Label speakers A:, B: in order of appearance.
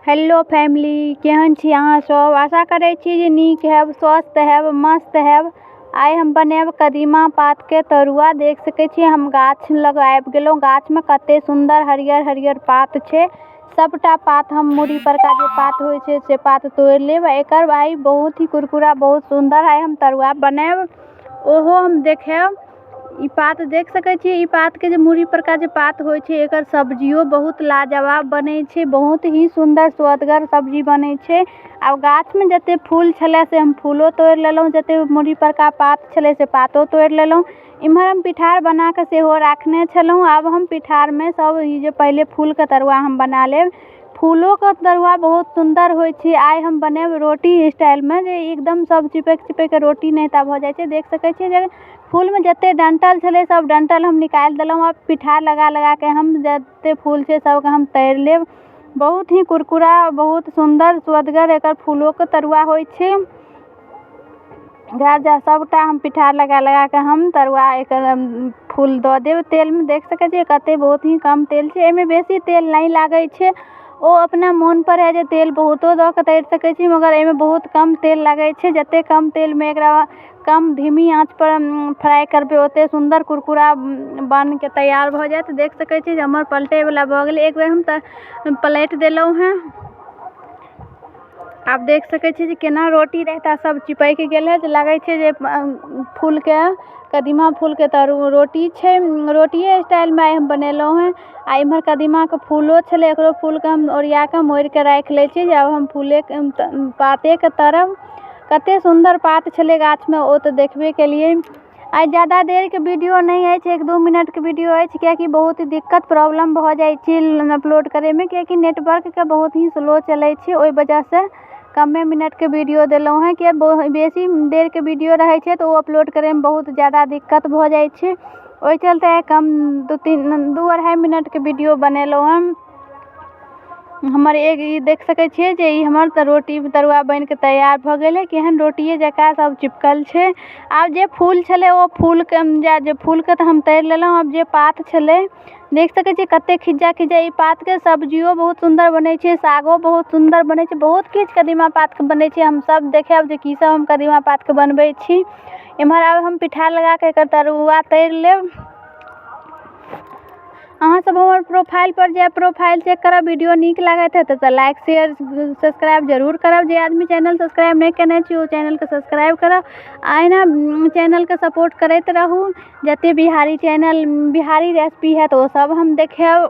A: Hello family, केहन छी अहाँ सब। आशा करै छी जे नीक हैब, स्वस्थ हैब, मस्त हैब। आइ हम बनाएब कदीमा पात के तरुआ। देख सकै छी हम गाछ लग आबि गेलहुँ। गाछ में कते सुंदर हरियर हरियर पात छै। सबटा पात हम मूड़ी पर का जे पात होइ छै से पात तोड़ि लेब। एकर आइ बहुत ही कुरकुरा, बहुत सुंदर आइ हम तरुआ बनाएब, ओहो हम देखाएब। ई पात देख सकै छी, ई पात के जे मूड़ी पर का जे पात होइ छै, एकर सब्जियो बहुत लाजवाब बनै छै। बहुत ही सुंदर स्वदगर सब्जी बनै छै। आब गाछ में जते फूल छलै से हम फूलो तोड़ि लेलहुँ, जते मूड़ी पर का पात छलै से पातो तोड़ि लेलहुँ। इम्हर हम पिठार बना के सेहो राखने छलहुँ। आब हम पिठार में सब ई जे पहले फूल के तरुआ हम बना लेब। फूलो के तरुआ बहुत सुंदर होइ छै। आइ हम बनाएब रोटी स्टाइल में, जे एकदम सब चिपक चिपक के रोटी नाहिता भऽ जाइ छै। देख सकै छियै जे फूल में जते डंठल छलै सब डंठल हम निकालि देलहुँ। अब पिठार लगा लगा के हम जते फूल छै सबके हम तैर लेब। बहुत ही कुरकुरा, बहुत सुंदर स्वदगर एकर फूलो के तरुआ होइ छै। जा सबटा हम पिठार लगा लगा के हम तरुआ एकर फूल दऽ देब तेल में। देख सकै छियै कते बहुत ही कम तेल छै, एमे बेसी तेल नहीं लागै छै। ओ अपना मोन पर है जे तेल बहुतो दऽ के तैर सकै छी, मगर एमे बहुत कम तेल लागै छै। जते कम तेल में एकरा कम धीमी आंच पर फ्राई करबे, ओते सुंदर कुरकुरा बन के तैयार भऽ जायत। देख सकै छी जे हमर पलटे वाला भऽ गेलै। एक बेर हम पलटि देलहुँ हैं। आप देख सकै छी जे केना रोटी रहता सब चिपक गेल है। लगे छै जे फूल के कदीमा फूल के रोटी छै। रोटिये स्टाइल में हम बनेलहुँ हैं। आ इम्हर कदीमा के फूलो छलै, एकरो फूल के हम ओरिया के मोड़ के राखि लै छी। जब हम फूले पाते के तरब, कते सुंदर पात छलै गाछ में, ओ तो देखबे केलिए। आज ज़्यादा देर के वीडियो नहीं है, 1-2 मिनट के वीडियो है, कियाकि बहुत ही दिक्कत प्रॉब्लम भऽ जाइ छै अपलोड करे में, कियाकि नेटवर्क के बहुत ही स्लो चलै छै। ओहि वजह से कमे मिनट के वीडियो देलहुँ हैं। कि बेसी देर के वीडियो रहे छै तो अपलोड करे में बहुत ज़्यादा दिक्कत भऽ जाइ छै। ओहि चलते कम 2-2.5 मिनट के वीडियो बनेलहुँ हम। हमर एक ई देख सकै छियै जे ई हमर रोटी तरुआ बन के तैयार भऽ गेल है। केहन रोटिये जकाँ सब चिपकल छै। आब जे फूल छलै ओ फूल के जे फूल के तऽ हम तैर लेलहुँ। अब जे पात छलै देख सकै छियै कते खिज्जा खिज्जा। ई पात के सब्जियो बहुत सुंदर बनै छै, सागो बहुत सुंदर बनै छै। बहुत किछु कदीमा पात के बनै छै। हम सब देखाएब जे की सब हम कदीमा पात के बनबै छी। इम्हर आब हम पिठार लगा के एकर तरुआ तैर लेब। अहाँ सब हमर प्रोफाइल पर जाए, प्रोफाइल चेक करब। वीडियो नीक लागत है तो लाइक शेयर सब्सक्राइब जरूर करब। जे आदमी चैनल सब्सक्राइब नहीं केने छी ओ चैनल के सब्सक्राइब करब। आइना चैनल के सपोर्ट करैत रहू। जते बिहारी चैनल बिहारी रेसिपी है तो सब हम देखाएब।